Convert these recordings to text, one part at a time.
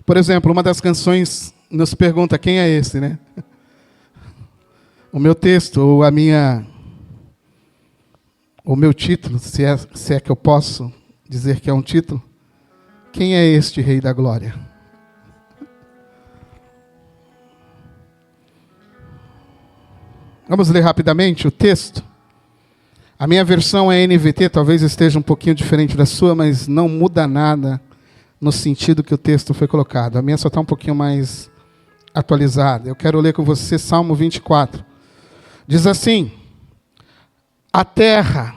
Por exemplo, uma das canções nos pergunta quem é esse, né? O meu texto, ou o meu título, se é que eu posso dizer que é um título, quem é este Rei da Glória? Vamos ler rapidamente o texto. A minha versão é NVT, talvez esteja um pouquinho diferente da sua, mas não muda nada no sentido que o texto foi colocado. A minha só está um pouquinho mais atualizada. Eu quero ler com você Salmo 24. Diz assim: a terra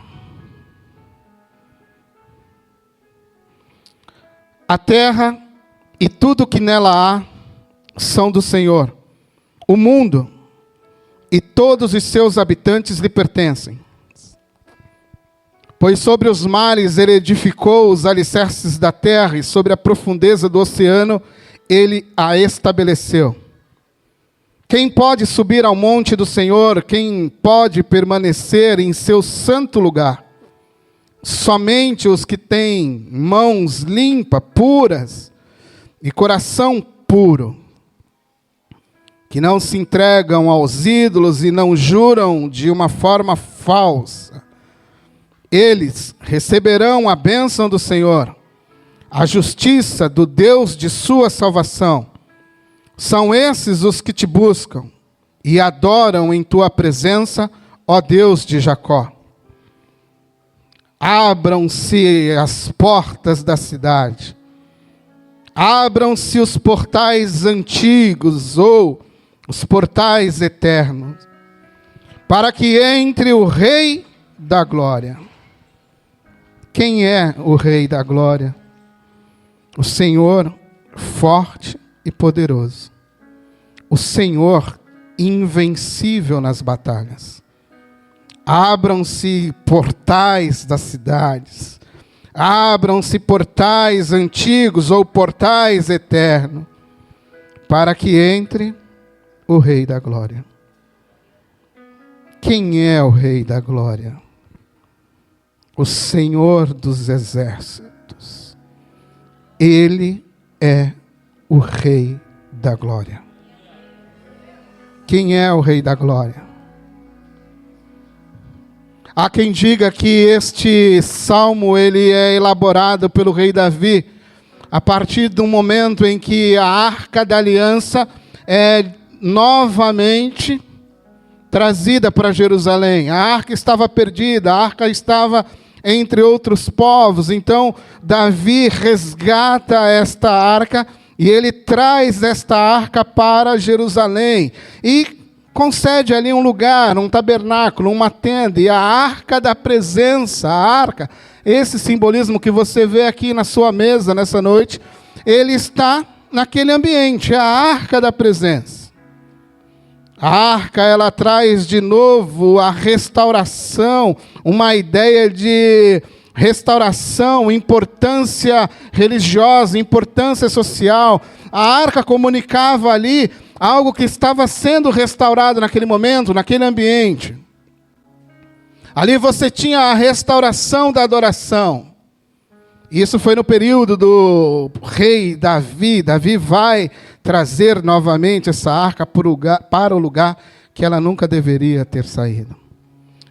e tudo que nela há são do Senhor. O mundo e todos os seus habitantes lhe pertencem. Pois sobre os mares ele edificou os alicerces da terra, e sobre a profundeza do oceano ele a estabeleceu. Quem pode subir ao monte do Senhor? Quem pode permanecer em seu santo lugar? Somente os que têm mãos limpas, puras, e coração puro, que não se entregam aos ídolos e não juram de uma forma falsa. Eles receberão a bênção do Senhor, a justiça do Deus de sua salvação. São esses os que te buscam e adoram em tua presença, ó Deus de Jacó. Abram-se as portas da cidade, abram-se os portais antigos ou os portais eternos, para que entre o Rei da Glória. Quem é o Rei da Glória? O Senhor forte e poderoso. O Senhor invencível nas batalhas. Abram-se portais das cidades. Abram-se portais antigos ou portais eternos, para que entre o Rei da Glória. Quem é o Rei da Glória? O Senhor dos exércitos. Ele é o Rei da Glória. Quem é o Rei da Glória? Há quem diga que este salmo ele é elaborado pelo rei Davi a partir do momento em que a Arca da Aliança é novamente trazida para Jerusalém. A arca estava perdida, a arca estava entre outros povos. Então, Davi resgata esta arca e ele traz esta arca para Jerusalém e concede ali um lugar, um tabernáculo, uma tenda, e a arca da presença, a arca, esse simbolismo que você vê aqui na sua mesa nessa noite, ele está naquele ambiente, a arca da presença. A arca, ela traz de novo a restauração, uma ideia de restauração, importância religiosa, importância social. A arca comunicava ali algo que estava sendo restaurado naquele momento, naquele ambiente. Ali você tinha a restauração da adoração. Isso foi no período do rei Davi. Davi vai trazer novamente essa arca para o lugar que ela nunca deveria ter saído.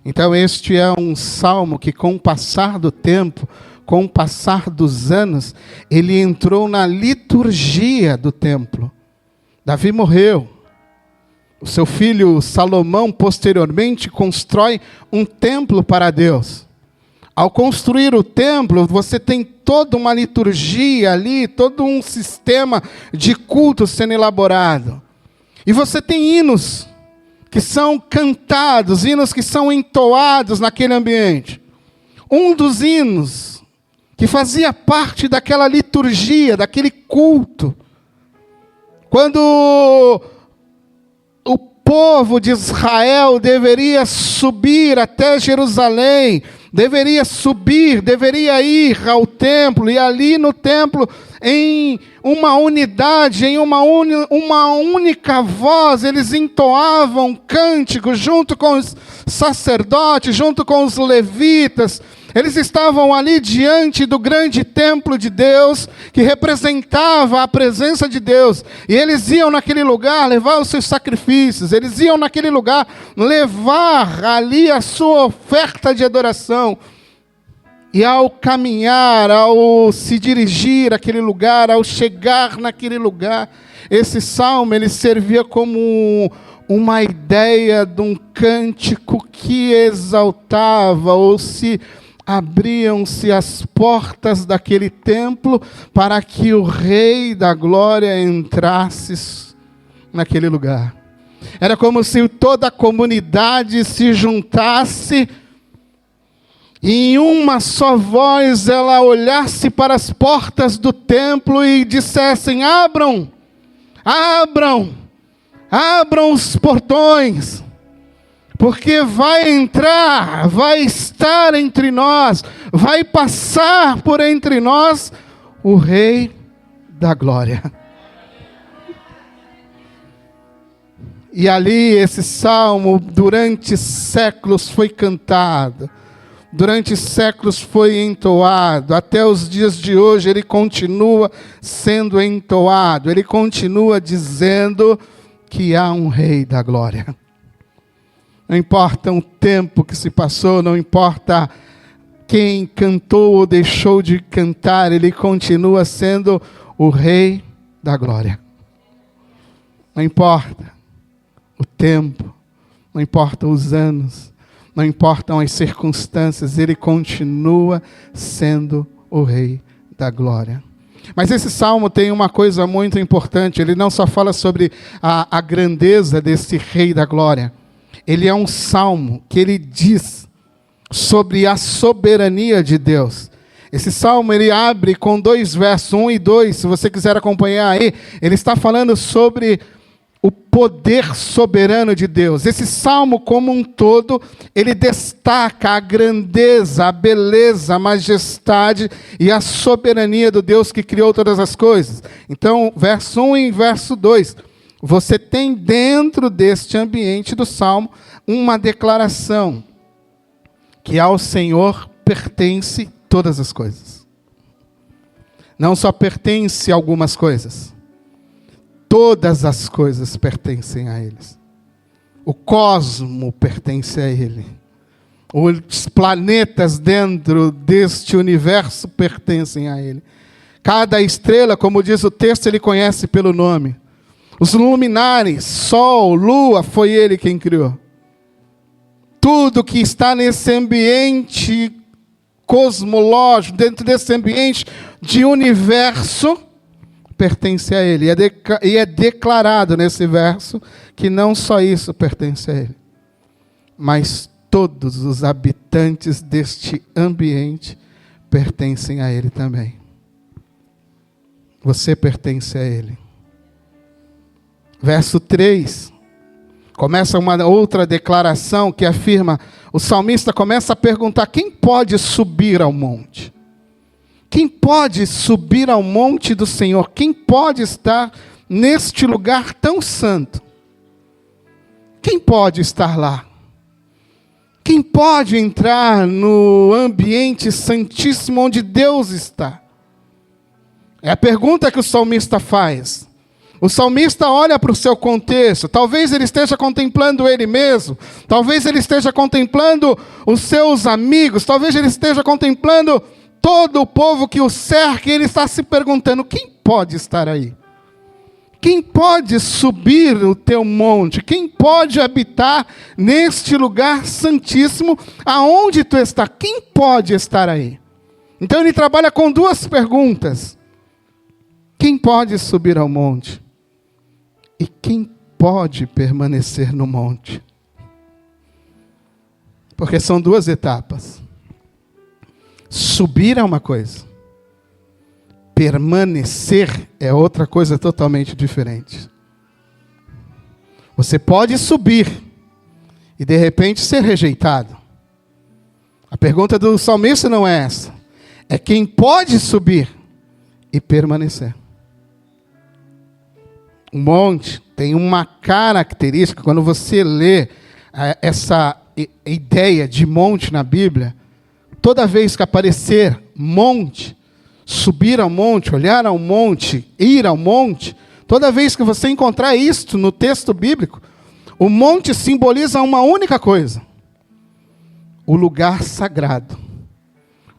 Então este é um salmo que, com o passar do tempo, com o passar dos anos, ele entrou na liturgia do templo. Davi morreu. O seu filho Salomão, posteriormente, constrói um templo para Deus. Ao construir o templo, você tem toda uma liturgia ali, todo um sistema de culto sendo elaborado. E você tem hinos que são cantados, hinos que são entoados naquele ambiente. Um dos hinos que fazia parte daquela liturgia, daquele culto, quando o povo de Israel deveria subir até Jerusalém, deveria ir ao templo, e ali no templo, em uma unidade, em uma única voz, eles entoavam cânticos junto com os sacerdotes, junto com os levitas, Eles estavam ali diante do grande templo de Deus, que representava a presença de Deus. E eles iam naquele lugar levar os seus sacrifícios. Eles iam naquele lugar levar ali a sua oferta de adoração. E ao caminhar, ao se dirigir àquele lugar, ao chegar naquele lugar, esse salmo ele servia como uma ideia de um cântico que exaltava, ou se abriam-se as portas daquele templo para que o Rei da Glória entrasse naquele lugar. Era como se toda a comunidade se juntasse e em uma só voz ela olhasse para as portas do templo e dissessem: abram, abram, abram os portões, porque vai entrar, vai estar entre nós, vai passar por entre nós o Rei da Glória. E ali esse salmo durante séculos foi cantado, durante séculos foi entoado, até os dias de hoje ele continua sendo entoado, ele continua dizendo que há um Rei da Glória. Não importa o tempo que se passou, não importa quem cantou ou deixou de cantar, ele continua sendo o Rei da Glória. Não importa o tempo, não importa os anos, não importam as circunstâncias, ele continua sendo o Rei da Glória. Mas esse salmo tem uma coisa muito importante, ele não só fala sobre a grandeza desse Rei da Glória, ele é um salmo que ele diz sobre a soberania de Deus. Esse salmo ele abre com 2 versos, 1 e 2, se você quiser acompanhar aí, ele está falando sobre o poder soberano de Deus. Esse salmo como um todo, ele destaca a grandeza, a beleza, a majestade e a soberania do Deus que criou todas as coisas. Então, verso 1 e verso 2, você tem dentro deste ambiente do salmo uma declaração que ao Senhor pertence todas as coisas. Não só pertence algumas coisas, todas as coisas pertencem a Ele. O cosmo pertence a Ele. Os planetas dentro deste universo pertencem a Ele. Cada estrela, como diz o texto, Ele conhece pelo nome. Os luminares, sol, lua, foi Ele quem criou. Tudo que está nesse ambiente cosmológico, dentro desse ambiente de universo, pertence a Ele. E é declarado nesse verso que não só isso pertence a Ele, mas todos os habitantes deste ambiente pertencem a Ele também. Você pertence a Ele. Verso 3, começa uma outra declaração que afirma, o salmista começa a perguntar: quem pode subir ao monte? Quem pode subir ao monte do Senhor? Quem pode estar neste lugar tão santo? Quem pode estar lá? Quem pode entrar no ambiente santíssimo onde Deus está? É a pergunta que o salmista faz. O salmista olha para o seu contexto, talvez ele esteja contemplando ele mesmo, talvez ele esteja contemplando os seus amigos, talvez ele esteja contemplando todo o povo que o cerca, e ele está se perguntando: quem pode estar aí? Quem pode subir o teu monte? Quem pode habitar neste lugar santíssimo aonde tu está? Quem pode estar aí? Então ele trabalha com 2 perguntas. Quem pode subir ao monte? E quem pode permanecer no monte? Porque são 2 etapas. Subir é uma coisa, permanecer é outra coisa totalmente diferente. Você pode subir e de repente ser rejeitado. A pergunta do salmista não é essa. É quem pode subir e permanecer. O monte tem uma característica, quando você lê essa ideia de monte na Bíblia, toda vez que aparecer monte, subir ao monte, olhar ao monte, ir ao monte, toda vez que você encontrar isto no texto bíblico, o monte simboliza uma única coisa: o lugar sagrado,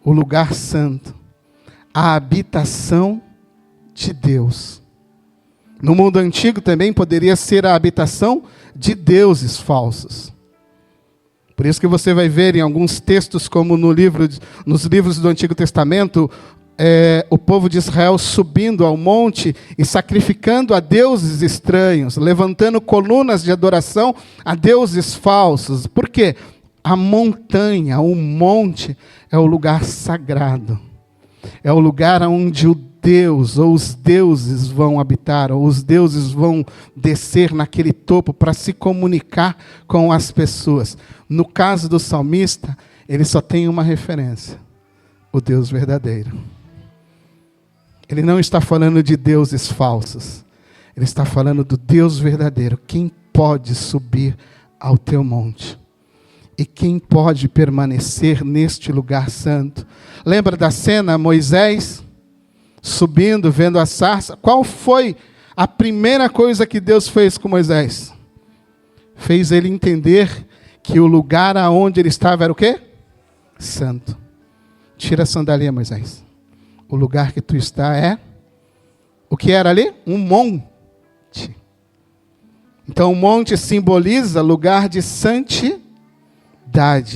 o lugar santo, a habitação de Deus. No mundo antigo também poderia ser a habitação de deuses falsos. Por isso que você vai ver em alguns textos, como nos livros do Antigo Testamento, o povo de Israel subindo ao monte e sacrificando a deuses estranhos, levantando colunas de adoração a deuses falsos. Por quê? A montanha, o monte, é o lugar sagrado. É o lugar onde o Deus ou os deuses vão habitar, ou os deuses vão descer naquele topo para se comunicar com as pessoas. No caso do salmista, ele só tem uma referência: o Deus verdadeiro. Ele não está falando de deuses falsos. Ele está falando do Deus verdadeiro. Quem pode subir ao teu monte? E quem pode permanecer neste lugar santo? Lembra da cena, Moisés subindo, vendo a sarça? Qual foi a primeira coisa que Deus fez com Moisés? Fez ele entender que o lugar aonde ele estava era o quê? Santo. Tira a sandália, Moisés. O lugar que tu está é... O que era ali? Um monte. Então o monte simboliza lugar de santidade.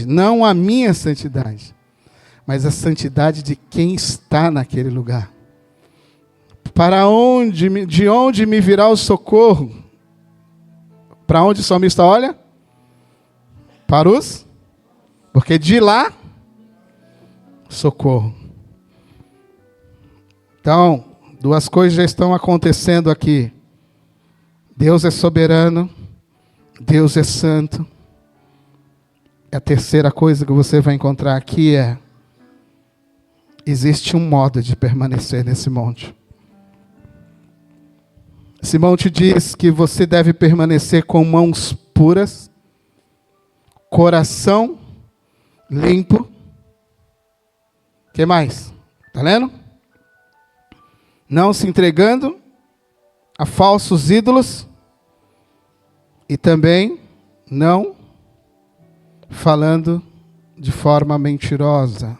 Não a minha santidade, mas a santidade de quem está naquele lugar. De onde me virá o socorro? Para onde o salmista olha? Para os? Porque de lá, socorro. Então, duas coisas já estão acontecendo aqui. Deus é soberano, Deus é santo. A terceira coisa que você vai encontrar aqui é: existe um modo de permanecer nesse monte. Esse monte diz que você deve permanecer com mãos puras, coração limpo. O que mais? Está lendo? Não se entregando a falsos ídolos e também não falando de forma mentirosa.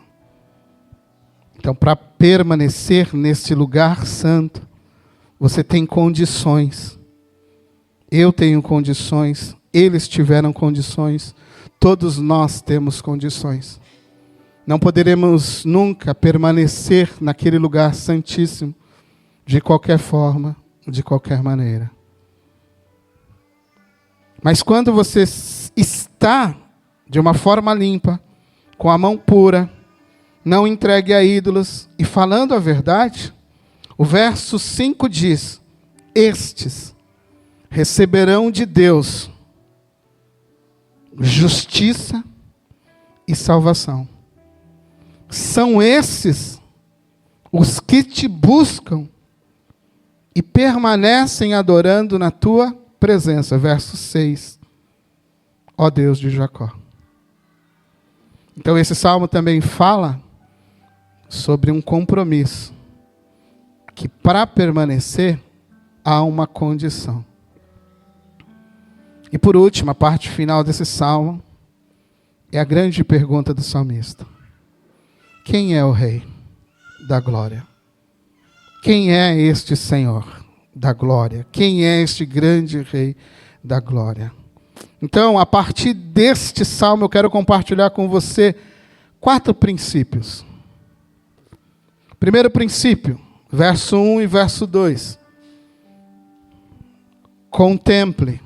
Então, para permanecer nesse lugar santo, você tem condições. Eu tenho condições, eles tiveram condições, todos nós temos condições. Não poderemos nunca permanecer naquele lugar santíssimo de qualquer forma, de qualquer maneira. Mas quando você está de uma forma limpa, com a mão pura, não entregue a ídolos e falando a verdade, o verso 5 diz: estes receberão de Deus justiça e salvação. São esses os que te buscam e permanecem adorando na tua presença. Verso 6. Ó Deus de Jacó. Então esse salmo também fala sobre um compromisso, que para permanecer há uma condição. E por último, a parte final desse salmo é a grande pergunta do salmista: quem é o Rei da glória? Quem é este Senhor da glória? Quem é este grande Rei da glória? Então, a partir deste salmo, eu quero compartilhar com você 4 princípios. Primeiro princípio, verso 1 e verso 2. Contemple.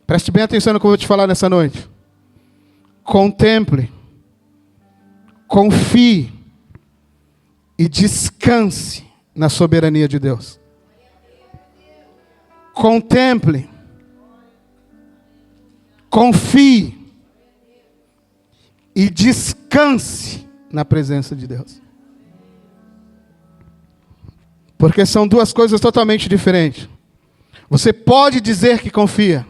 Preste bem atenção no que eu vou te falar nessa noite. Contemple. Confie. E descanse na soberania de Deus. Contemple. Confie. E descanse na presença de Deus. Porque são duas coisas totalmente diferentes. Você pode dizer que confia,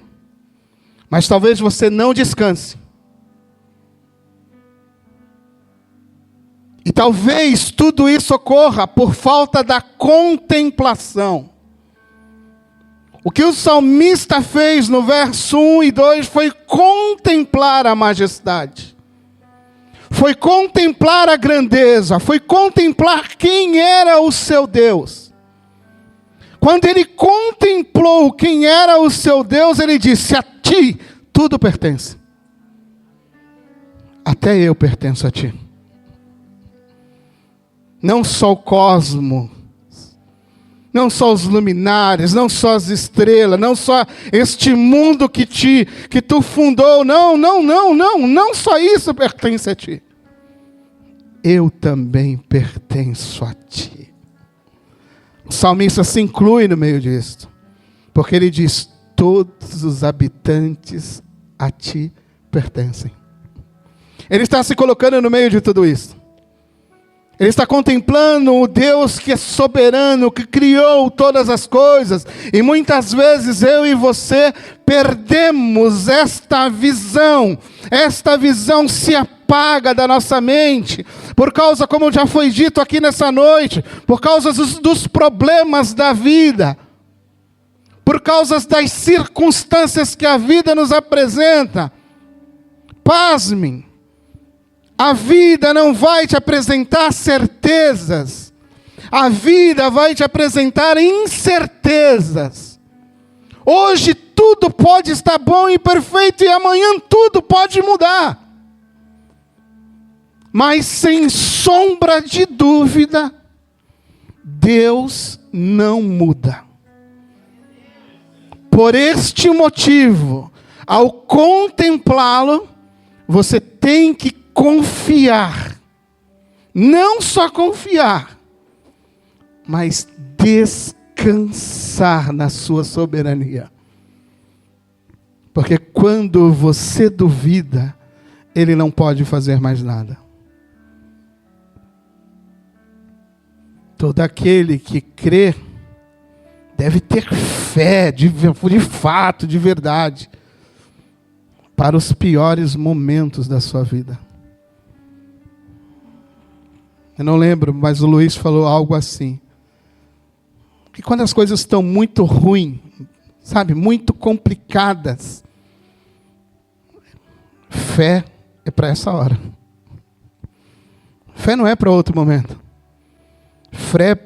mas talvez você não descanse. E talvez tudo isso ocorra por falta da contemplação. O que o salmista fez no verso 1 e 2 foi contemplar a majestade. Foi contemplar a grandeza, foi contemplar quem era o seu Deus. Quando ele contemplou quem era o seu Deus, ele disse: a ti tudo pertence. Até eu pertenço a ti. Não só o cosmos, não só os luminares, não só as estrelas, não só este mundo que tu fundou, não só isso pertence a ti. Eu também pertenço a ti. O salmista se inclui no meio disso, porque ele diz: todos os habitantes a ti pertencem. Ele está se colocando no meio de tudo isso. Ele está contemplando o Deus que é soberano, que criou todas as coisas. E muitas vezes eu e você perdemos esta visão. Esta visão se apaga da nossa mente. Por causa, como já foi dito aqui nessa noite, por causa dos problemas da vida. Por causa das circunstâncias que a vida nos apresenta. Pasmem. A vida não vai te apresentar certezas. A vida vai te apresentar incertezas. Hoje tudo pode estar bom e perfeito e amanhã tudo pode mudar. Mas sem sombra de dúvida, Deus não muda. Por este motivo, ao contemplá-lo, você tem que confiar, não só confiar, mas descansar na sua soberania. Porque quando você duvida, Ele não pode fazer mais nada. Todo aquele que crê, deve ter fé, de fato, de verdade, para os piores momentos da sua vida. Eu não lembro, mas o Luiz falou algo assim. Que quando as coisas estão muito ruins, sabe, muito complicadas, fé é para essa hora. Fé não é para outro momento. Fé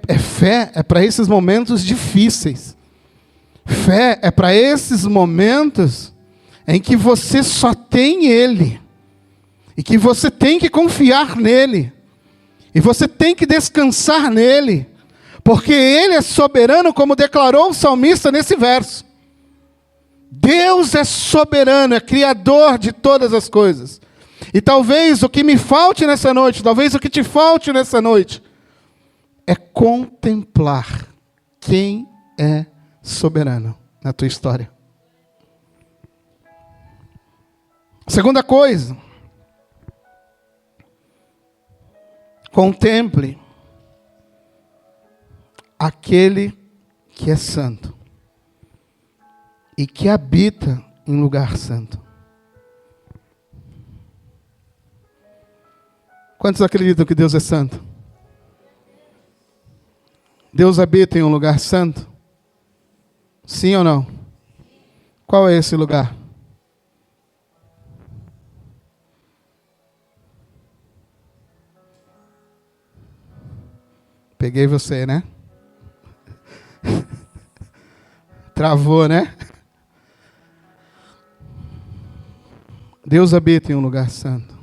é para esses momentos difíceis. Fé é para esses momentos em que você só tem Ele. E que você tem que confiar nele. E você tem que descansar nele, porque Ele é soberano, como declarou o salmista nesse verso. Deus é soberano, é criador de todas as coisas. E talvez o que me falte nessa noite, talvez o que te falte nessa noite, é contemplar quem é soberano na tua história. Segunda coisa, contemple aquele que é santo e que habita em lugar santo. Quantos acreditam que Deus é santo? Deus habita em um lugar santo? Sim ou não? Qual é esse lugar? Peguei você, né? Travou, né? Deus habita em um lugar santo.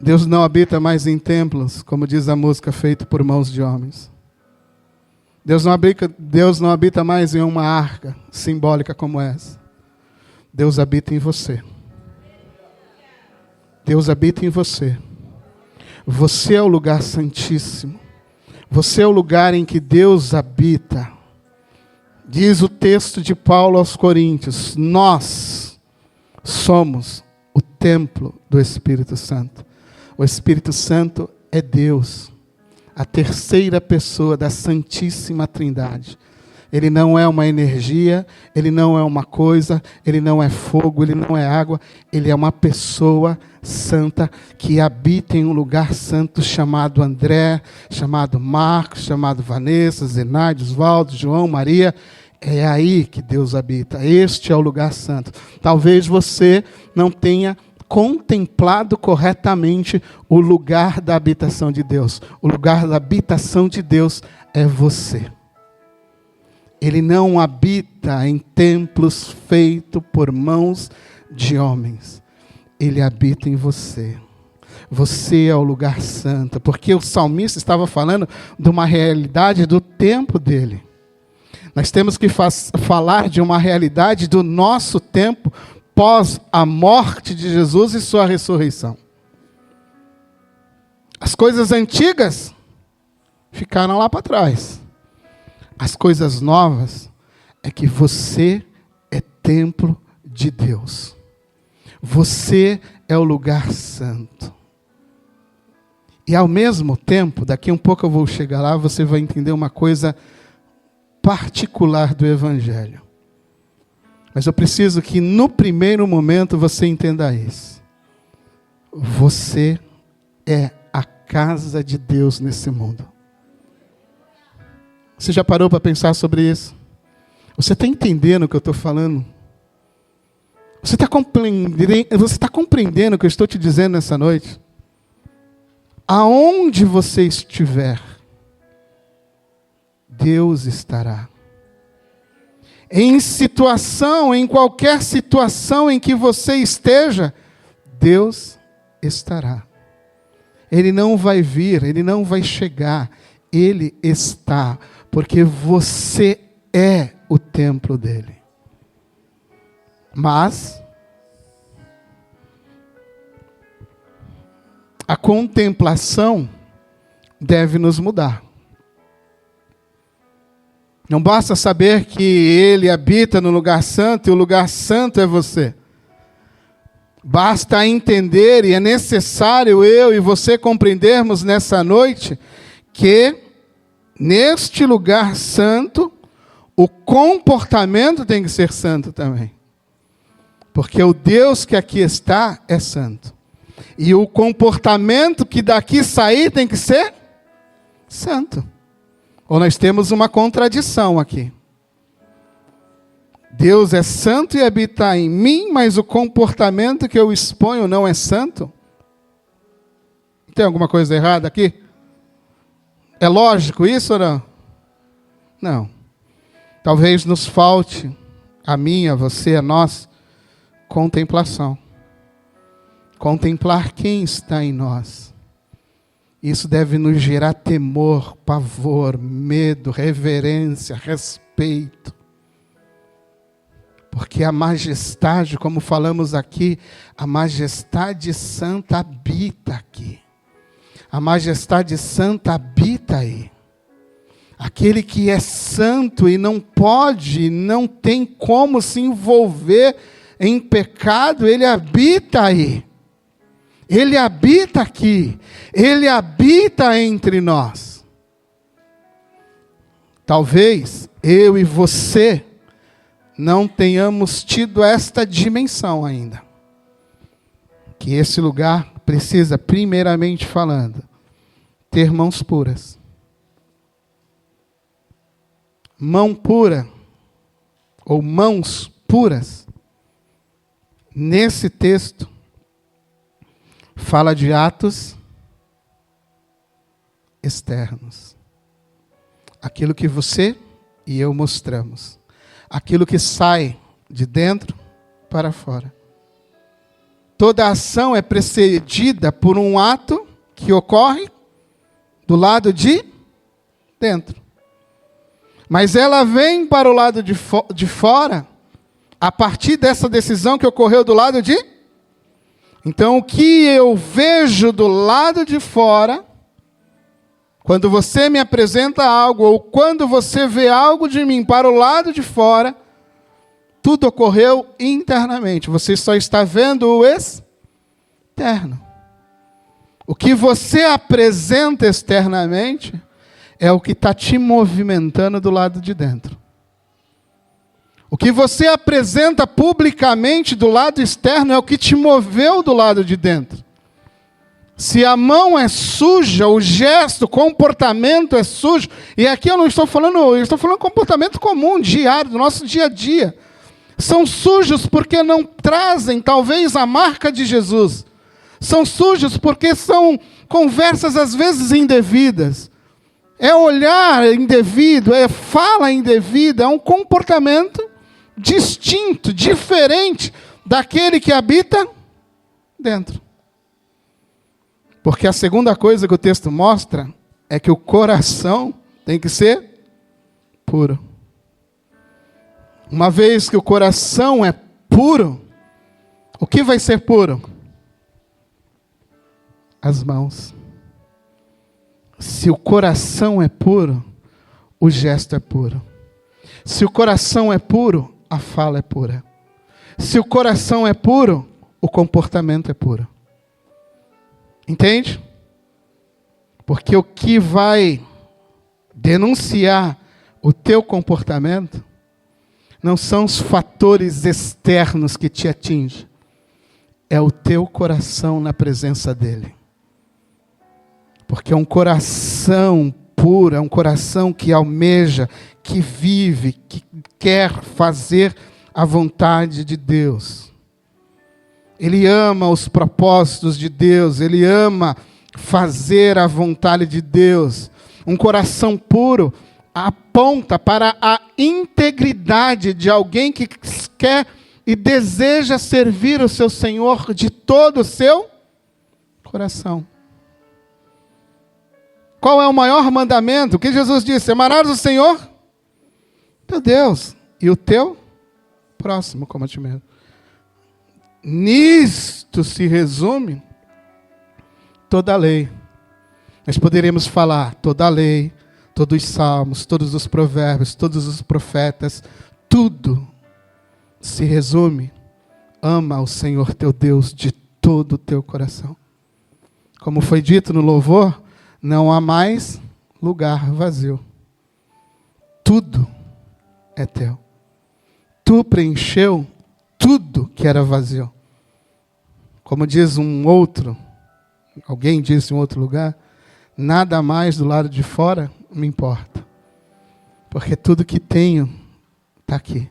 Deus não habita mais em templos, como diz a música, feita por mãos de homens. Deus não habita mais em uma arca simbólica como essa. Deus habita em você. Deus habita em você. Você é o lugar santíssimo. Você é o lugar em que Deus habita. Diz o texto de Paulo aos Coríntios: nós somos o templo do Espírito Santo. O Espírito Santo é Deus, a terceira pessoa da Santíssima Trindade. Ele não é uma energia, ele não é uma coisa, ele não é fogo, ele não é água, ele é uma pessoa santa que habita em um lugar santo chamado André, chamado Marcos, chamado Vanessa, Zenaide, Osvaldo, João, Maria. É aí que Deus habita. Este é o lugar santo. Talvez você não tenha contemplado corretamente o lugar da habitação de Deus. O lugar da habitação de Deus é você. Ele não habita em templos feitos por mãos de homens. Ele habita em você. Você é o lugar santo. Porque o salmista estava falando de uma realidade do tempo dele. Nós temos que falar de uma realidade do nosso tempo pós a morte de Jesus e sua ressurreição. As coisas antigas ficaram lá para trás. As coisas novas é que você é templo de Deus. Você é o lugar santo. E ao mesmo tempo, daqui um pouco eu vou chegar lá, você vai entender uma coisa particular do Evangelho. Mas eu preciso que no primeiro momento você entenda isso. Você é a casa de Deus nesse mundo. Você já parou para pensar sobre isso? Você está entendendo o que eu estou falando? Você está compreendendo o que eu estou te dizendo nessa noite? Aonde você estiver, Deus estará. Em qualquer situação em que você esteja, Deus estará. Ele não vai vir, Ele não vai chegar, Ele está, porque você é o templo dEle. Mas a contemplação deve nos mudar. Não basta saber que Ele habita no lugar santo e o lugar santo é você. Basta entender, e é necessário eu e você compreendermos nessa noite, que neste lugar santo, o comportamento tem que ser santo também. Porque o Deus que aqui está é santo. E o comportamento que daqui sair tem que ser santo. Ou nós temos uma contradição aqui. Deus é santo e habita em mim, mas o comportamento que eu exponho não é santo? Tem alguma coisa errada aqui? É lógico isso ou não? Não. Talvez nos falte, a mim, a você, a nós, contemplação. Contemplar quem está em nós. Isso deve nos gerar temor, pavor, medo, reverência, respeito. Porque a majestade, como falamos aqui, a majestade santa habita aqui. A majestade santa habita aí. Aquele que é santo e não pode, não tem como se envolver em pecado, ele habita aí. Ele habita aqui. Ele habita entre nós. Talvez eu e você não tenhamos tido esta dimensão ainda. Que esse lugar precisa, primeiramente falando, ter mãos puras. Mão pura, ou mãos puras, nesse texto, fala de atos externos. Aquilo que você e eu mostramos. Aquilo que sai de dentro para fora. Toda ação é precedida por um ato que ocorre do lado de dentro. Mas ela vem para o lado de fora a partir dessa decisão que ocorreu do lado de... Então, o que eu vejo do lado de fora, quando você me apresenta algo, ou quando você vê algo de mim para o lado de fora, tudo ocorreu internamente. Você só está vendo o externo. O que você apresenta externamente é o que está te movimentando do lado de dentro. O que você apresenta publicamente do lado externo é o que te moveu do lado de dentro. Se a mão é suja, o gesto, o comportamento é sujo, e aqui eu estou falando comportamento comum, diário, do nosso dia a dia. São sujos porque não trazem, talvez, a marca de Jesus. São sujos porque são conversas, às vezes, indevidas. É olhar indevido, é fala indevida, é um comportamento distinto, diferente daquele que habita dentro. Porque a segunda coisa que o texto mostra é que o coração tem que ser puro. Uma vez que o coração é puro, o que vai ser puro? As mãos. Se o coração é puro, o gesto é puro. Se o coração é puro, a fala é pura. Se o coração é puro, o comportamento é puro. Entende? Porque o que vai denunciar o teu comportamento não são os fatores externos que te atingem. É o teu coração na presença dele. Porque é um coração puro, é um coração que almeja, que vive, que quer fazer a vontade de Deus. Ele ama os propósitos de Deus, ele ama fazer a vontade de Deus. Um coração puro aponta para a integridade de alguém que quer e deseja servir o seu Senhor de todo o seu coração. Qual é o maior mandamento? O que Jesus disse? Amarás o Senhor, teu Deus, e o teu próximo como a ti mesmo. Nisto se resume toda a lei. Nós poderíamos falar toda a lei, todos os salmos, todos os provérbios, todos os profetas, tudo se resume: ama o Senhor teu Deus de todo o teu coração. Como foi dito no louvor, não há mais lugar vazio. Tudo é teu. Tu preencheu tudo que era vazio. Como diz alguém disse em outro lugar, nada mais do lado de fora me importa. Porque tudo que tenho está aqui.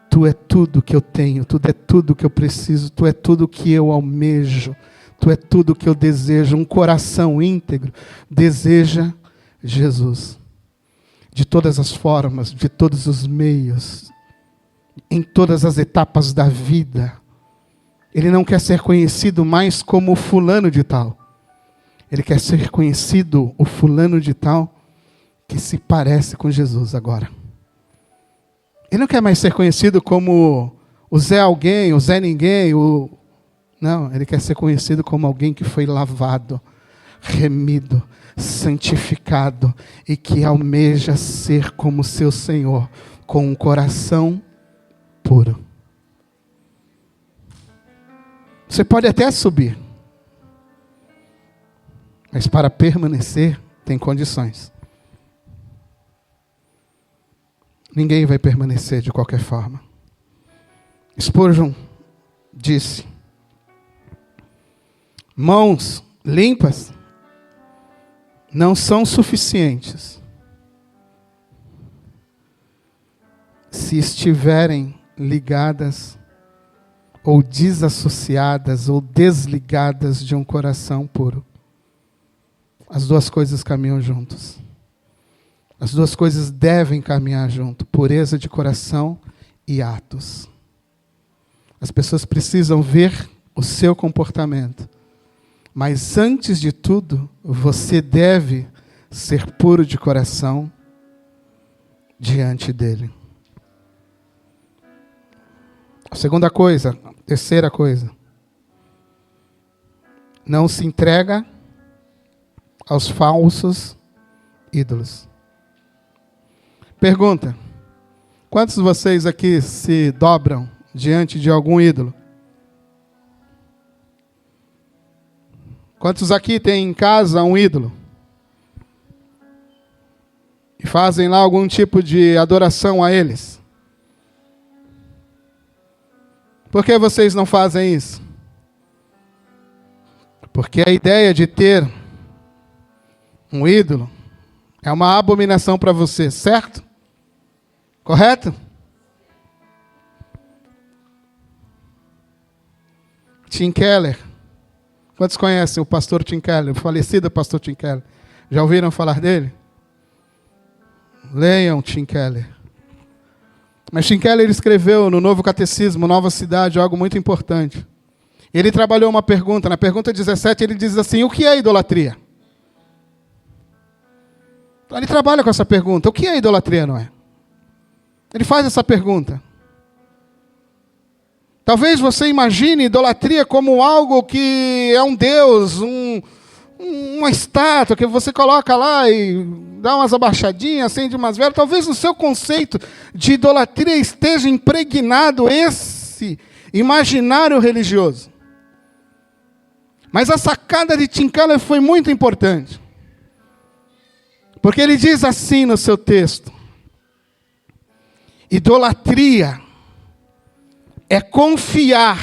Tu é tudo que eu tenho, tu é tudo que eu preciso, tu é tudo que eu almejo, tu é tudo que eu desejo. Um coração íntegro deseja Jesus. De todas as formas, de todos os meios, em todas as etapas da vida. Ele não quer ser conhecido mais como o fulano de tal. Ele quer ser conhecido o fulano de tal que se parece com Jesus agora. Ele não quer mais ser conhecido como o Zé alguém, o Zé ninguém. Não, ele quer ser conhecido como alguém que foi lavado, remido, santificado e que almeja ser como seu Senhor, com um coração puro. Você pode até subir, mas para permanecer tem condições. Ninguém vai permanecer de qualquer forma. Spurgeon disse: mãos limpas não são suficientes se estiverem ligadas ou desassociadas ou desligadas de um coração puro. As duas coisas caminham juntas. As duas coisas devem caminhar junto, pureza de coração e atos. As pessoas precisam ver o seu comportamento. Mas antes de tudo, você deve ser puro de coração diante dele. A segunda coisa, a terceira coisa. Não se entrega aos falsos ídolos. Pergunta: quantos de vocês aqui se dobram diante de algum ídolo? Quantos aqui têm em casa um ídolo? E fazem lá algum tipo de adoração a eles? Por que vocês não fazem isso? Porque a ideia de ter um ídolo é uma abominação para você, certo? Correto? Tim Keller. Quantos conhecem o pastor Tim Keller, o falecido pastor Tim Keller? Já ouviram falar dele? Leiam Tim Keller. Mas Tim Keller escreveu no Novo Catecismo, Nova Cidade, algo muito importante. Ele trabalhou uma pergunta. Na pergunta 17, ele diz assim: o que é idolatria? Então, ele trabalha com essa pergunta. O que é idolatria, não é? Ele faz essa pergunta. Talvez você imagine idolatria como algo que é um deus, uma estátua que você coloca lá e dá umas abaixadinhas, acende umas velas. Talvez no seu conceito de idolatria esteja impregnado esse imaginário religioso. Mas a sacada de Tim Keller foi muito importante. Porque ele diz assim no seu texto: idolatria é confiar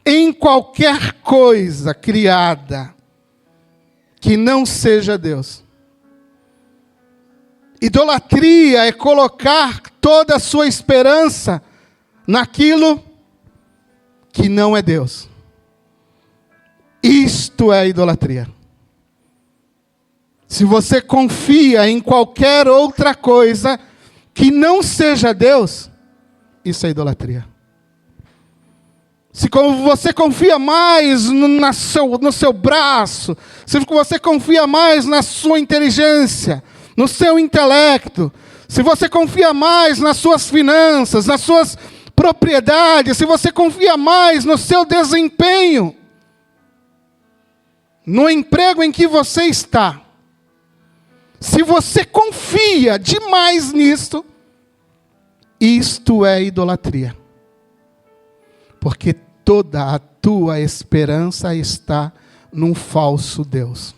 em qualquer coisa criada que não seja Deus. Idolatria é colocar toda a sua esperança naquilo que não é Deus. Isto é idolatria. Se você confia em qualquer outra coisa que não seja Deus, isso é idolatria. Se você confia mais no seu braço, se você confia mais na sua inteligência, no seu intelecto, se você confia mais nas suas finanças, nas suas propriedades, se você confia mais no seu desempenho, no emprego em que você está, se você confia demais nisto, isto é idolatria. Porque toda a tua esperança está num falso Deus.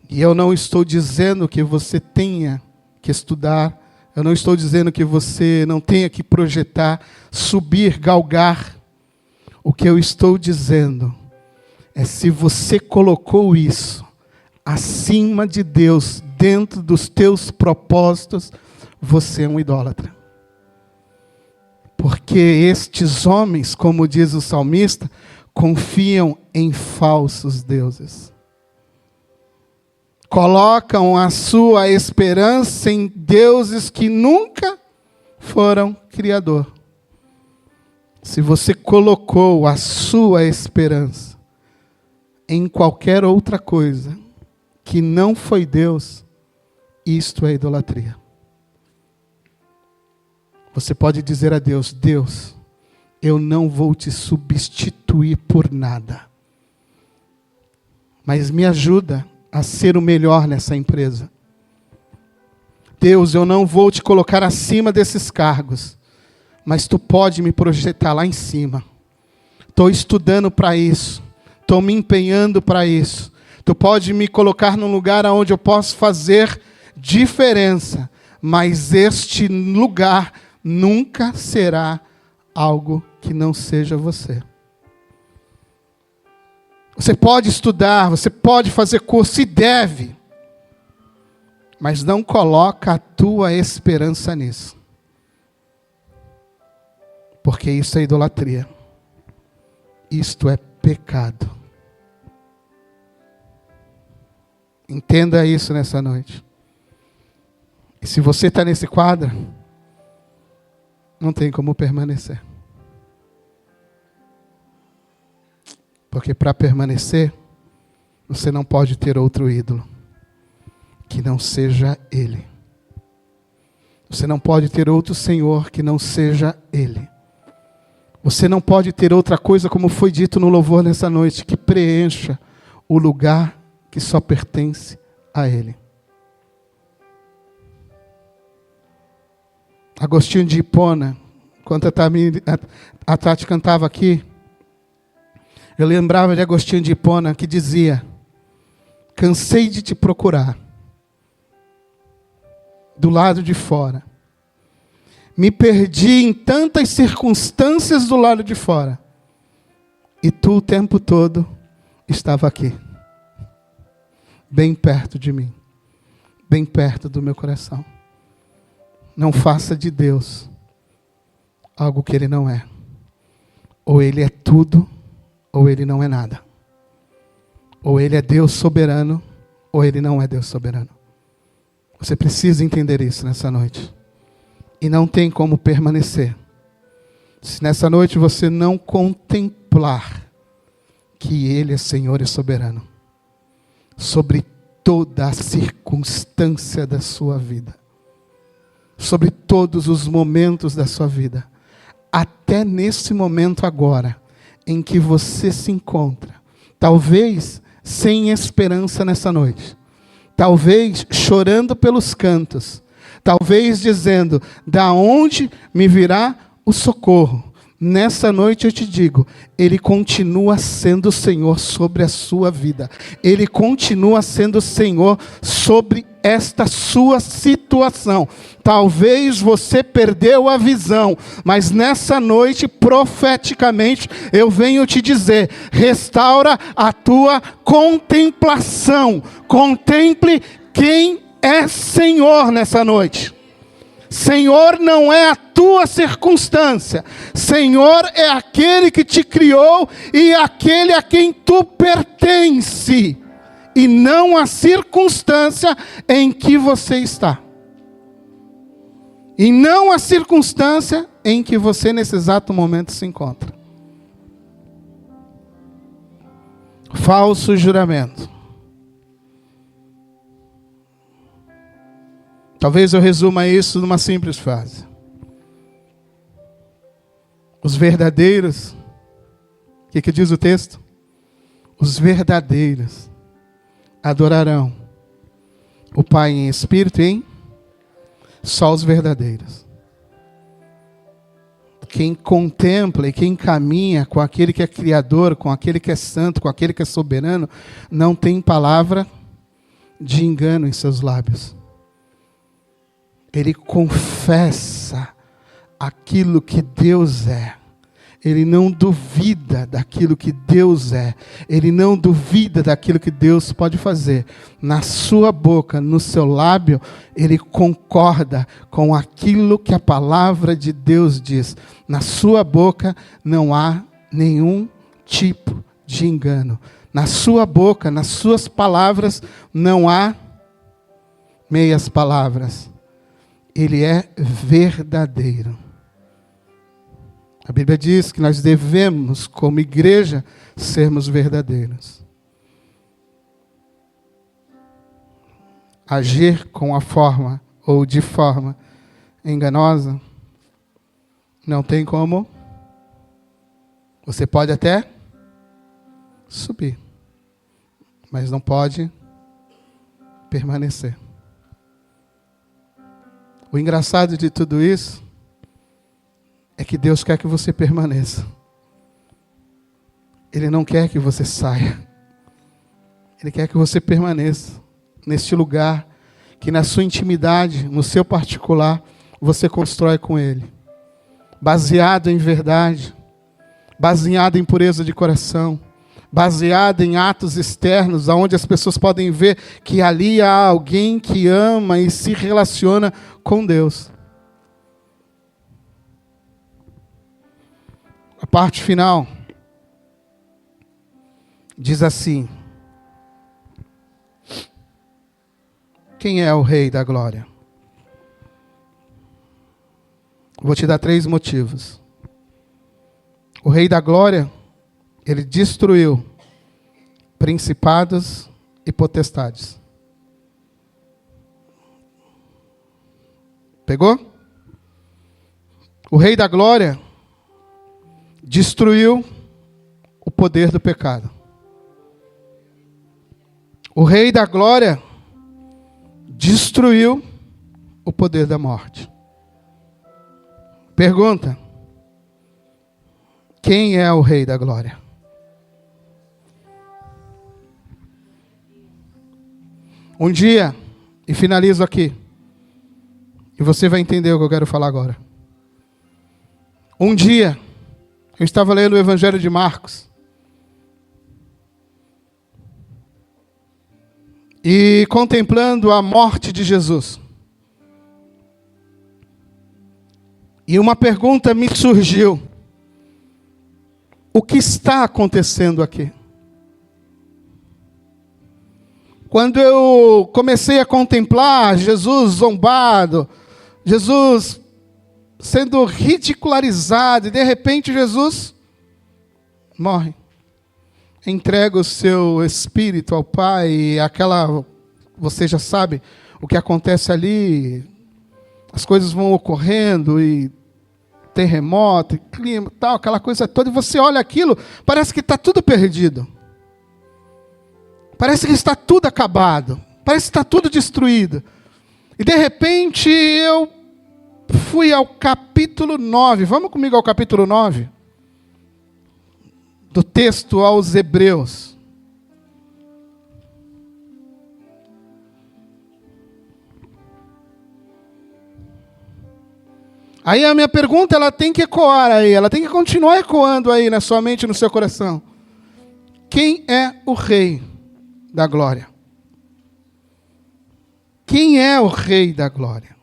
E eu não estou dizendo que você tenha que estudar, eu não estou dizendo que você não tenha que projetar, subir, galgar. O que eu estou dizendo é: se você colocou isso acima de Deus, dentro dos teus propósitos, você é um idólatra. Porque estes homens, como diz o salmista, confiam em falsos deuses. Colocam a sua esperança em deuses que nunca foram criador. Se você colocou a sua esperança em qualquer outra coisa que não foi Deus, isto é idolatria. Você pode dizer a Deus: Deus, eu não vou te substituir por nada, mas me ajuda a ser o melhor nessa empresa. Deus, eu não vou te colocar acima desses cargos, mas tu pode me projetar lá em cima. Estou estudando para isso, estou me empenhando para isso. Tu pode me colocar num lugar onde eu posso fazer diferença, mas este lugar nunca será algo que não seja você. Você pode estudar, você pode fazer curso e deve, mas não coloca a tua esperança nisso. Porque isso é idolatria. Isto é pecado. Entenda isso nessa noite. E se você está nesse quadro, não tem como permanecer. Porque para permanecer, você não pode ter outro ídolo que não seja Ele. Você não pode ter outro Senhor que não seja Ele. Você não pode ter outra coisa, como foi dito no louvor nessa noite, que preencha o lugar que só pertence a Ele. Agostinho de Hipona, quando a Tati cantava aqui, eu lembrava de Agostinho de Hipona, que dizia: cansei de te procurar do lado de fora, Me perdi em tantas circunstâncias do lado de fora. E tu o tempo todo estava aqui. Bem perto de mim. Bem perto do meu coração. Não faça de Deus algo que Ele não é. Ou Ele é tudo, ou Ele não é nada. Ou Ele é Deus soberano, ou Ele não é Deus soberano. Você precisa entender isso nessa noite. E não tem como permanecer se nessa noite você não contemplar que Ele é Senhor e soberano sobre toda a circunstância da sua vida, sobre todos os momentos da sua vida, até nesse momento agora, em que você se encontra, talvez sem esperança nessa noite, talvez chorando pelos cantos, talvez dizendo, da onde me virá o socorro? Nessa noite eu te digo, Ele continua sendo Senhor sobre a sua vida. Ele continua sendo Senhor sobre esta sua situação. Talvez você perdeu a visão, mas nessa noite, profeticamente, eu venho te dizer, restaura a tua contemplação. Contemple quem é Senhor nessa noite. Senhor não é a tua circunstância. Senhor é aquele que te criou e aquele a quem tu pertence. E não a circunstância em que você está. E não a circunstância em que você nesse exato momento se encontra. Falso juramento. Talvez eu resuma isso numa simples frase. Os verdadeiros, o que diz o texto? Os verdadeiros adorarão o Pai em espírito e em só os verdadeiros. Quem contempla e quem caminha com aquele que é criador, com aquele que é santo, com aquele que é soberano, não tem palavra de engano em seus lábios. Ele confessa aquilo que Deus é. Ele não duvida daquilo que Deus é. Ele não duvida daquilo que Deus pode fazer. Na sua boca, no seu lábio, ele concorda com aquilo que a palavra de Deus diz. Na sua boca não há nenhum tipo de engano. Na sua boca, nas suas palavras, não há meias palavras. Ele é verdadeiro. A Bíblia diz que nós devemos, como igreja, sermos verdadeiros. Agir com a forma ou de forma enganosa, não tem como. Você pode até subir, mas não pode permanecer. O engraçado de tudo isso é que Deus quer que você permaneça. Ele não quer que você saia. Ele quer que você permaneça neste lugar que na sua intimidade, no seu particular, você constrói com Ele. Baseado em verdade, baseado em pureza de coração, baseado em atos externos, onde as pessoas podem ver que ali há alguém que ama e se relaciona com Deus. A parte final diz assim: quem é o Rei da Glória? Vou te dar 3 motivos. O Rei da Glória, ele destruiu principados e potestades. Pegou? O Rei da Glória destruiu o poder do pecado. O Rei da Glória destruiu o poder da morte. Pergunta: quem é o Rei da Glória? Um dia, e finalizo aqui, e você vai entender o que eu quero falar agora. Um dia, eu estava lendo o Evangelho de Marcos. E contemplando a morte de Jesus. E uma pergunta me surgiu. O que está acontecendo aqui? Quando eu comecei a contemplar Jesus zombado, Jesus sendo ridicularizado, e de repente Jesus morre. Entrega o seu espírito ao Pai, e você já sabe o que acontece ali, as coisas vão ocorrendo, e terremoto, e clima, tal, aquela coisa toda, e você olha aquilo, parece que está tudo perdido. Parece que está tudo acabado, parece que está tudo destruído. E de repente eu fui ao capítulo 9, vamos comigo ao capítulo 9, do texto aos Hebreus. Aí a minha pergunta, ela tem que ecoar aí, ela tem que continuar ecoando aí na sua mente e no seu coração. Quem é o Rei da Glória? Quem é o Rei da Glória?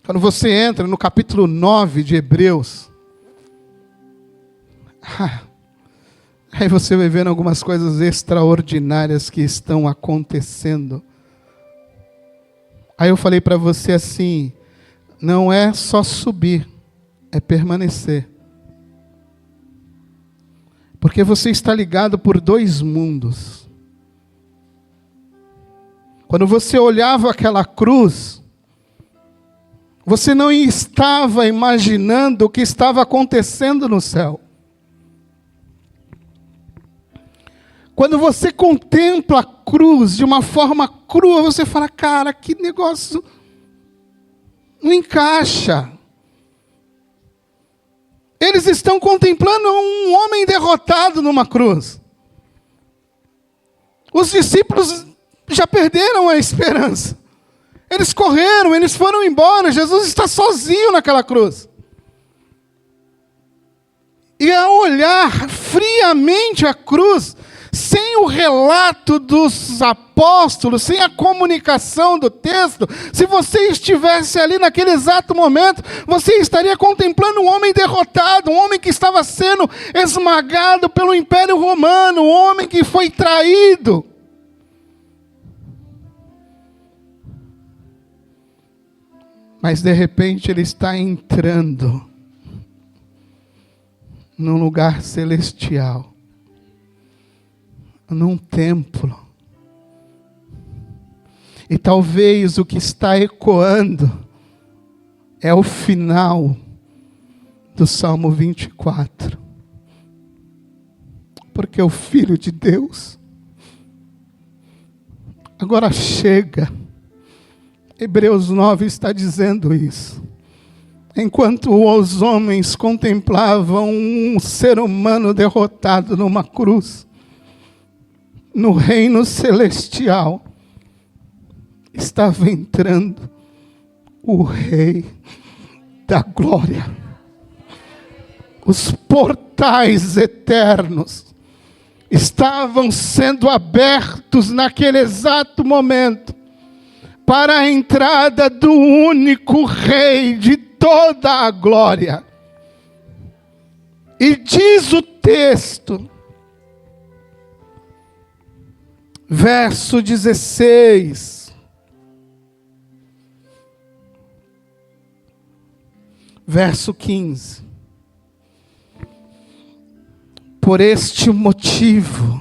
Quando você entra no capítulo 9 de Hebreus, aí você vai vendo algumas coisas extraordinárias que estão acontecendo. Aí eu falei para você assim, não é só subir, é permanecer. Porque você está ligado por dois mundos. Quando você olhava aquela cruz, você não estava imaginando o que estava acontecendo no céu. Quando você contempla a cruz de uma forma crua, você fala, cara, que negócio não encaixa. Eles estão contemplando um homem derrotado numa cruz. Os discípulos já perderam a esperança. Eles correram, eles foram embora. Jesus está sozinho naquela cruz. E ao olhar friamente a cruz, sem o relato dos apóstolos, sem a comunicação do texto, se você estivesse ali naquele exato momento, você estaria contemplando um homem derrotado, um homem que estava sendo esmagado pelo Império Romano, um homem que foi traído. Mas de repente ele está entrando num lugar celestial, num templo. E talvez o que está ecoando é o final do Salmo 24. Porque o Filho de Deus agora chega. Hebreus 9 está dizendo isso. Enquanto os homens contemplavam um ser humano derrotado numa cruz, no reino celestial, estava entrando o Rei da Glória. Os portais eternos estavam sendo abertos naquele exato momento para a entrada do único Rei de toda a glória. E diz o texto, verso 16, verso 15. Por este motivo,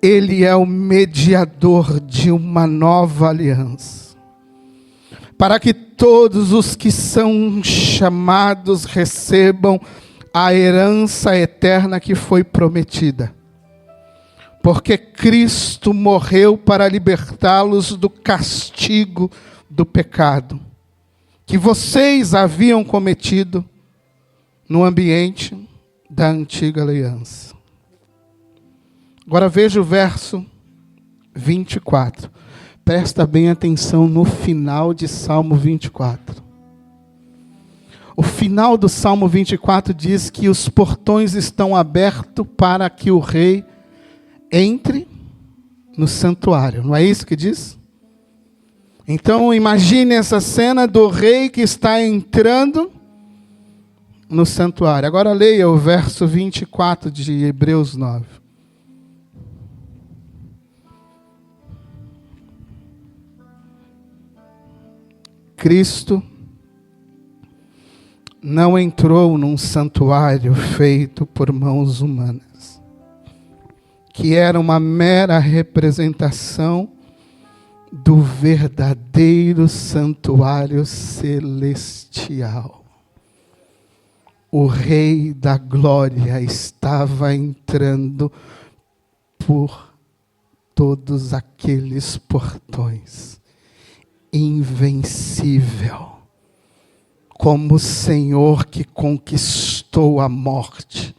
Ele é o mediador de uma nova aliança, para que todos os que são chamados recebam a herança eterna que foi prometida. Porque Cristo morreu para libertá-los do castigo do pecado, que vocês haviam cometido no ambiente da antiga aliança. Agora veja o verso 24. Presta bem atenção no final de Salmo 24. O final do Salmo 24 diz que os portões estão abertos para que o rei entre no santuário. Não é isso que diz? Então imagine essa cena do rei que está entrando no santuário. Agora leia o verso 24 de Hebreus 9. Cristo não entrou num santuário feito por mãos humanas, que era uma mera representação do verdadeiro santuário celestial. O Rei da Glória estava entrando por todos aqueles portões, invencível, como o Senhor que conquistou a morte,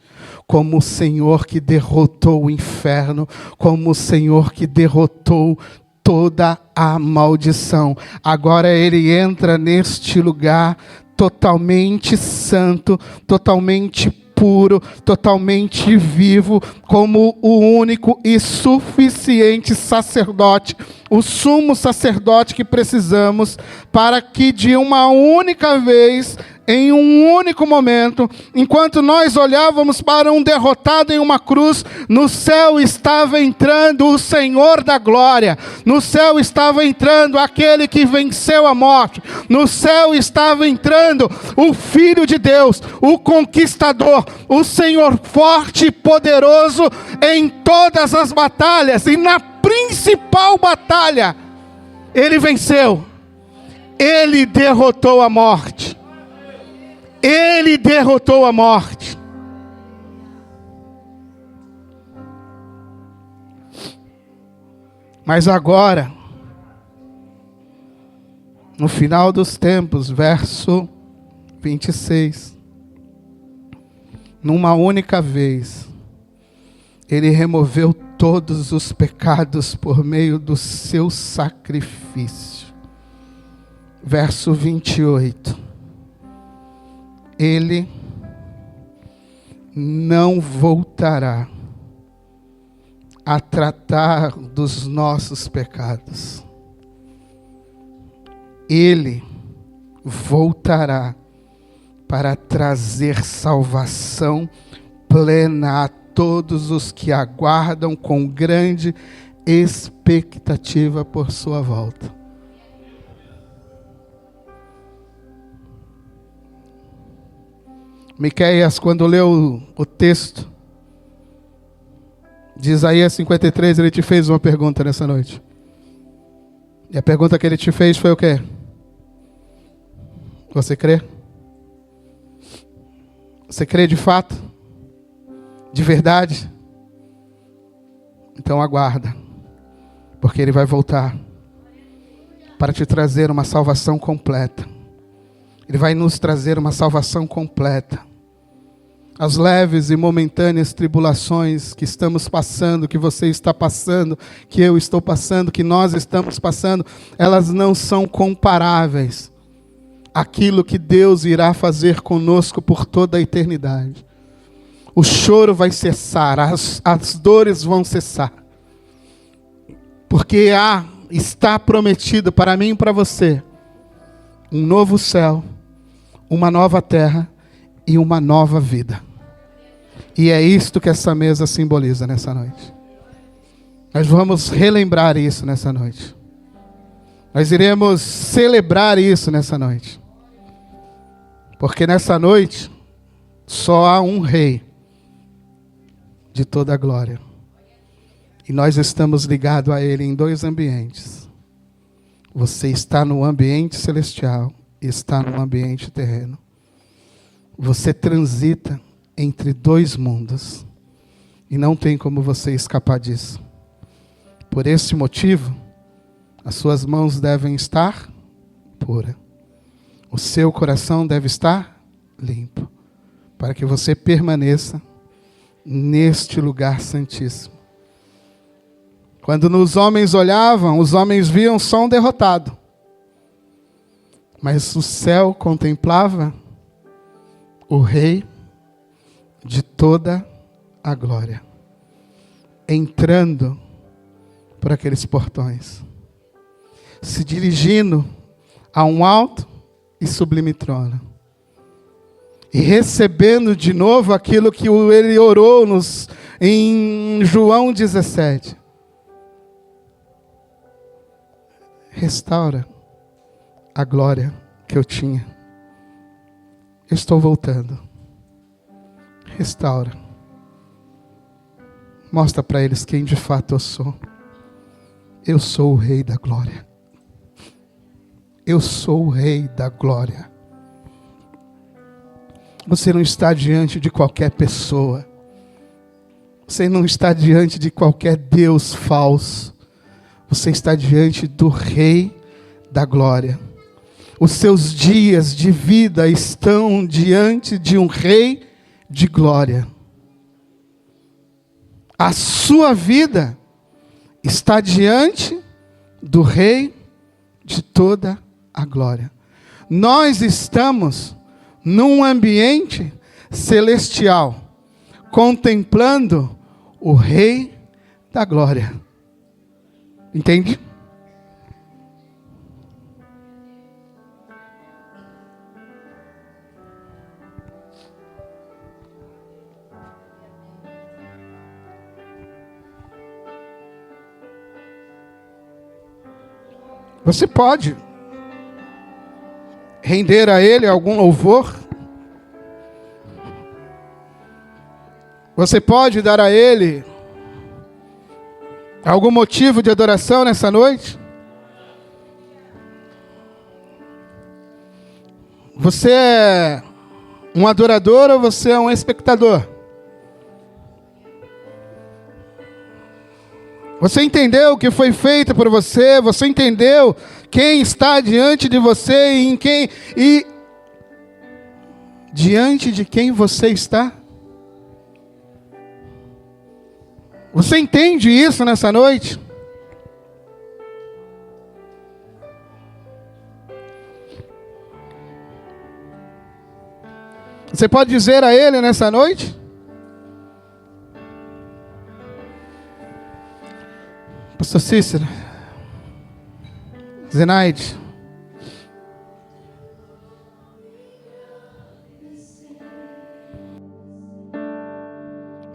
como o Senhor que derrotou o inferno, como o Senhor que derrotou toda a maldição. Agora ele entra neste lugar totalmente santo, totalmente puro, totalmente vivo, como o único e suficiente sacerdote, o sumo sacerdote que precisamos para que de uma única vez, em um único momento, enquanto nós olhávamos para um derrotado em uma cruz, no céu estava entrando o Senhor da glória, no céu estava entrando aquele que venceu a morte, no céu estava entrando o Filho de Deus, o conquistador, o Senhor forte e poderoso em todas as batalhas, e na principal batalha, ele venceu, ele derrotou a morte. Ele derrotou a morte. Mas agora, no final dos tempos, verso 26, numa única vez, ele removeu todos os pecados por meio do seu sacrifício. Verso 28. Ele não voltará a tratar dos nossos pecados. Ele voltará para trazer salvação plena a todos os que aguardam com grande expectativa por sua volta. Miqueias, quando leu o texto de Isaías 53, ele te fez uma pergunta nessa noite. E a pergunta que ele te fez foi o quê? Você crê? Você crê de fato? De verdade? Então aguarda, porque ele vai voltar para te trazer uma salvação completa. Ele vai nos trazer uma salvação completa. As leves e momentâneas tribulações que estamos passando, que você está passando, que eu estou passando, que nós estamos passando, elas não são comparáveis àquilo que Deus irá fazer conosco por toda a eternidade. O choro vai cessar, as dores vão cessar, porque está prometido para mim e para você um novo céu, uma nova terra e uma nova vida. E é isto que essa mesa simboliza nessa noite. Nós vamos relembrar isso nessa noite. Nós iremos celebrar isso nessa noite. Porque nessa noite só há um rei de toda a glória. E nós estamos ligados a ele em dois ambientes. Você está no ambiente celestial e está no ambiente terreno. Você transita entre dois mundos. E não tem como você escapar disso. Por esse motivo, as suas mãos devem estar puras. O seu coração deve estar limpo. Para que você permaneça neste lugar santíssimo. Quando os homens olhavam, os homens viam só um derrotado. Mas o céu contemplava o Rei de toda a glória, entrando por aqueles portões, se dirigindo a um alto e sublime trono, e recebendo de novo aquilo que ele orou em João 17. Restaura a glória que eu tinha. Eu estou voltando. Restaura. Mostra para eles quem de fato eu sou. Eu sou o Rei da glória. Eu sou o Rei da glória. Você não está diante de qualquer pessoa. Você não está diante de qualquer Deus falso. Você está diante do Rei da glória. Os seus dias de vida estão diante de um Rei de glória. A sua vida está diante do Rei de toda a glória. Nós estamos num ambiente celestial, contemplando o Rei da glória. Entende? Você pode render a Ele algum louvor. Você pode dar a Ele algum motivo de adoração nessa noite? Você é um adorador ou você é um espectador? Você entendeu o que foi feito por você? Você entendeu quem está diante de você e diante de quem você está? Você entende isso nessa noite? Você pode dizer a Ele nessa noite? Pastor Cícero, Zenaide,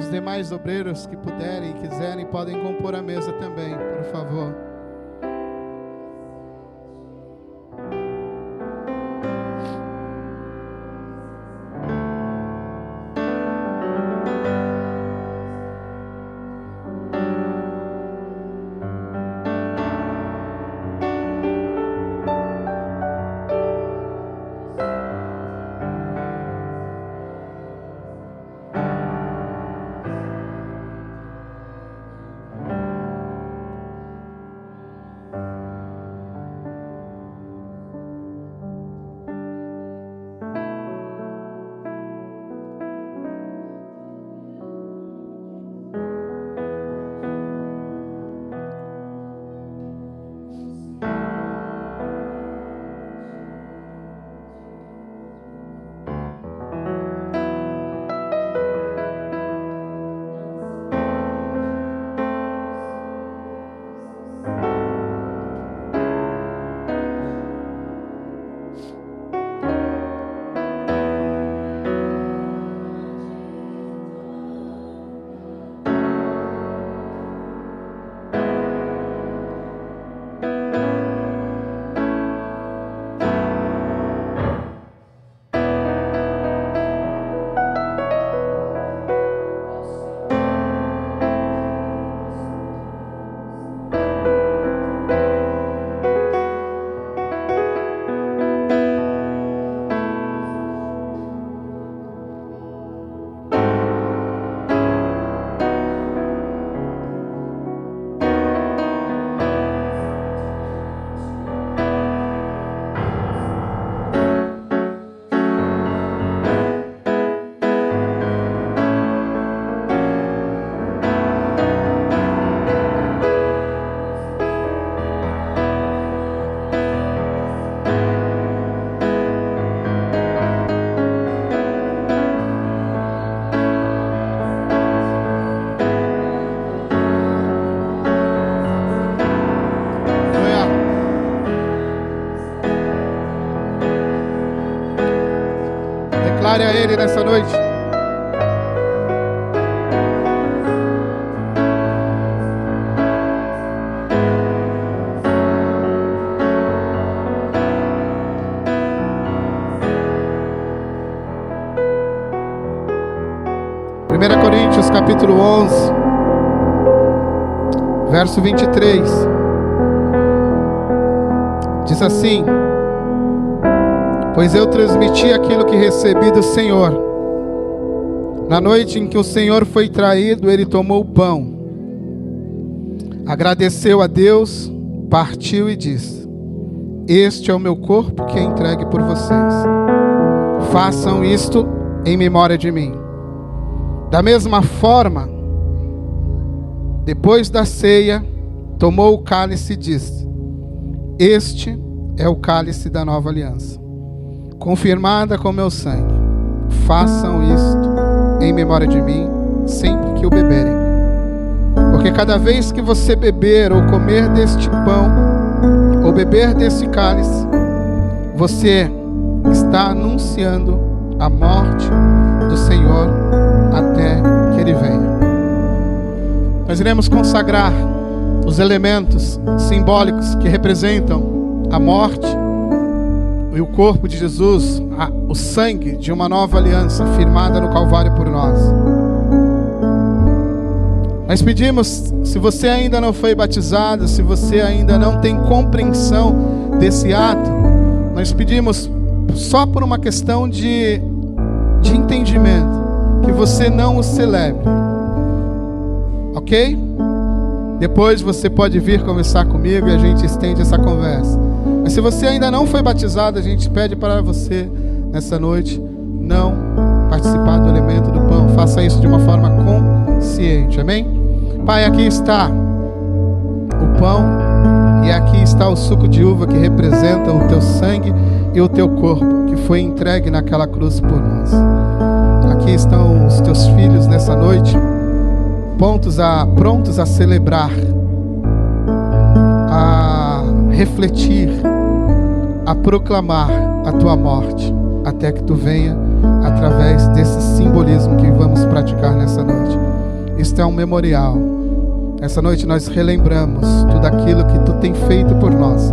os demais obreiros que puderem e quiserem podem compor a mesa também, por favor. Declare a Ele nessa noite. Primeira Coríntios capítulo 11, verso 23. Diz assim: pois eu transmiti aquilo que recebi do Senhor. Na noite em que o Senhor foi traído, ele tomou o pão, agradeceu a Deus, partiu e disse: este é o meu corpo que é entregue por vocês. Façam isto em memória de mim. Da mesma forma, depois da ceia, tomou o cálice e disse: este é o cálice da nova aliança, confirmada com meu sangue. Façam isto em memória de mim, sempre que o beberem. Porque cada vez que você beber ou comer deste pão, ou beber deste cálice, você está anunciando a morte do Senhor até que Ele venha. Nós iremos consagrar os elementos simbólicos que representam a morte e o corpo de Jesus, o sangue de uma nova aliança firmada no Calvário por nós. Nós pedimos, se você ainda não foi batizado, se você ainda não tem compreensão desse ato, nós pedimos só por uma questão de entendimento, que você não o celebre, ok? Depois você pode vir conversar comigo e a gente estende essa conversa. Mas se você ainda não foi batizado, a gente pede para você, nessa noite, não participar do elemento do pão. Faça isso de uma forma consciente, amém? Pai, aqui está o pão e aqui está o suco de uva que representa o teu sangue e o teu corpo, que foi entregue naquela cruz por nós. Aqui estão os teus filhos nessa noite, prontos a celebrar, a refletir, a proclamar a tua morte, até que tu venha, através desse simbolismo que vamos praticar nessa noite. Isto é um memorial. Nessa noite nós relembramos tudo aquilo que tu tem feito por nós,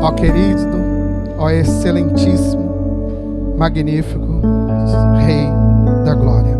ó querido, ó excelentíssimo, magnífico Rei da Glória.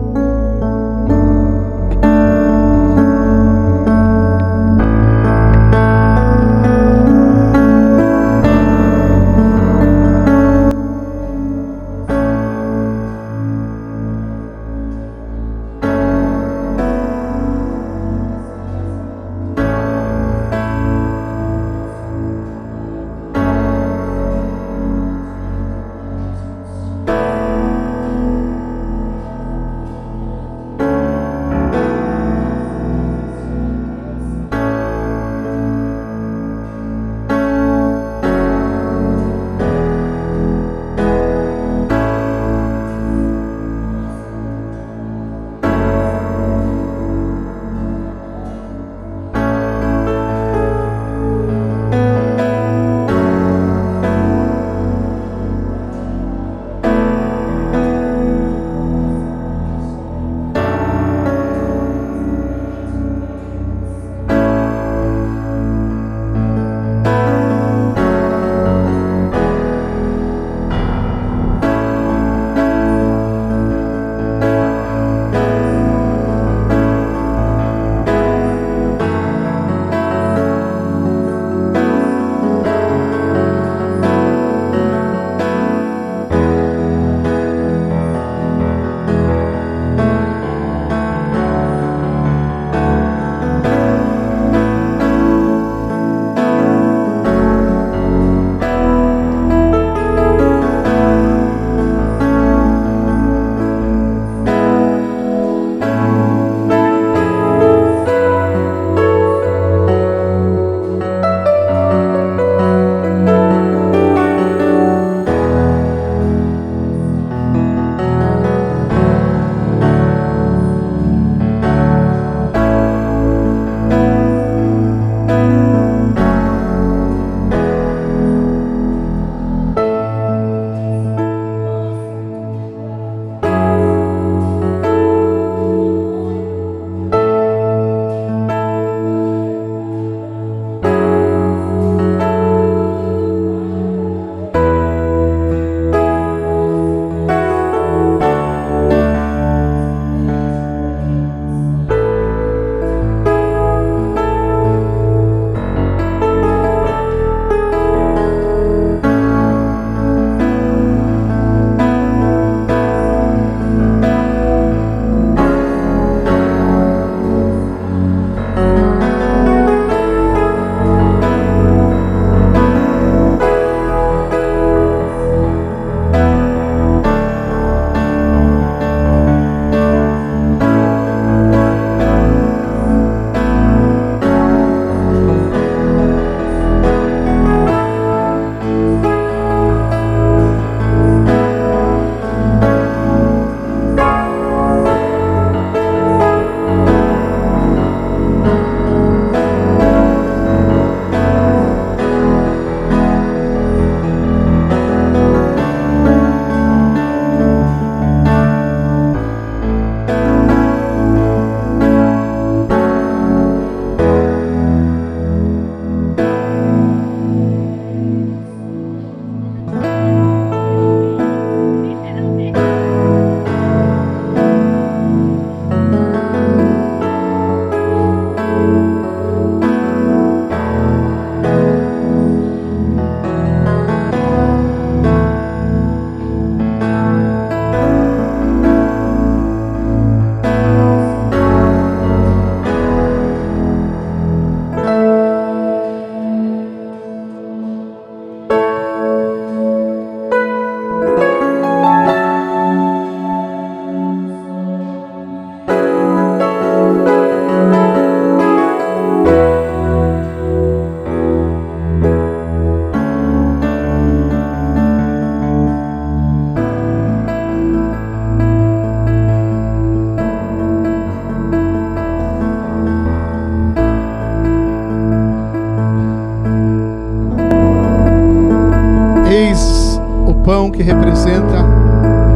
que representa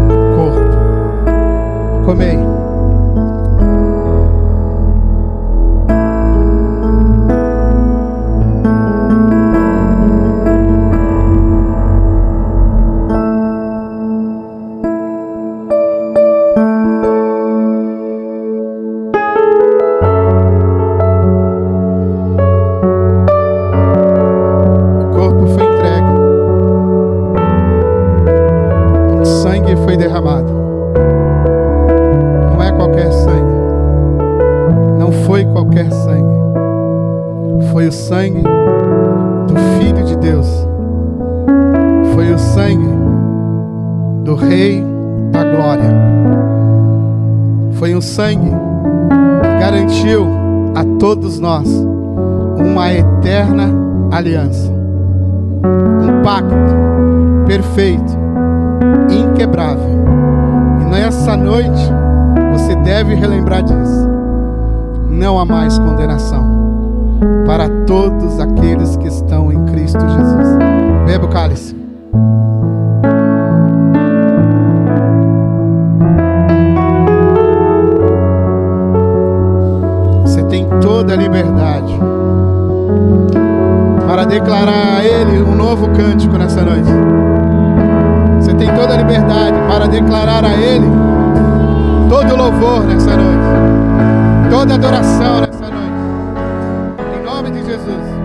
o corpo. Comei. Derramado. Não é qualquer sangue. Não foi qualquer sangue. Foi o sangue do Filho de Deus. Foi o sangue do Rei da Glória. Foi um sangue que garantiu a todos nós uma eterna aliança. Um pacto perfeito, inquebrável. E nessa noite você deve relembrar disso. Não há mais condenação para todos aqueles que estão em Cristo Jesus. Beba o cálice. Você tem toda a liberdade para declarar a Ele um novo cântico nessa noite. Você tem toda a liberdade para declarar a Ele todo louvor nessa noite, toda adoração nessa noite, em nome de Jesus.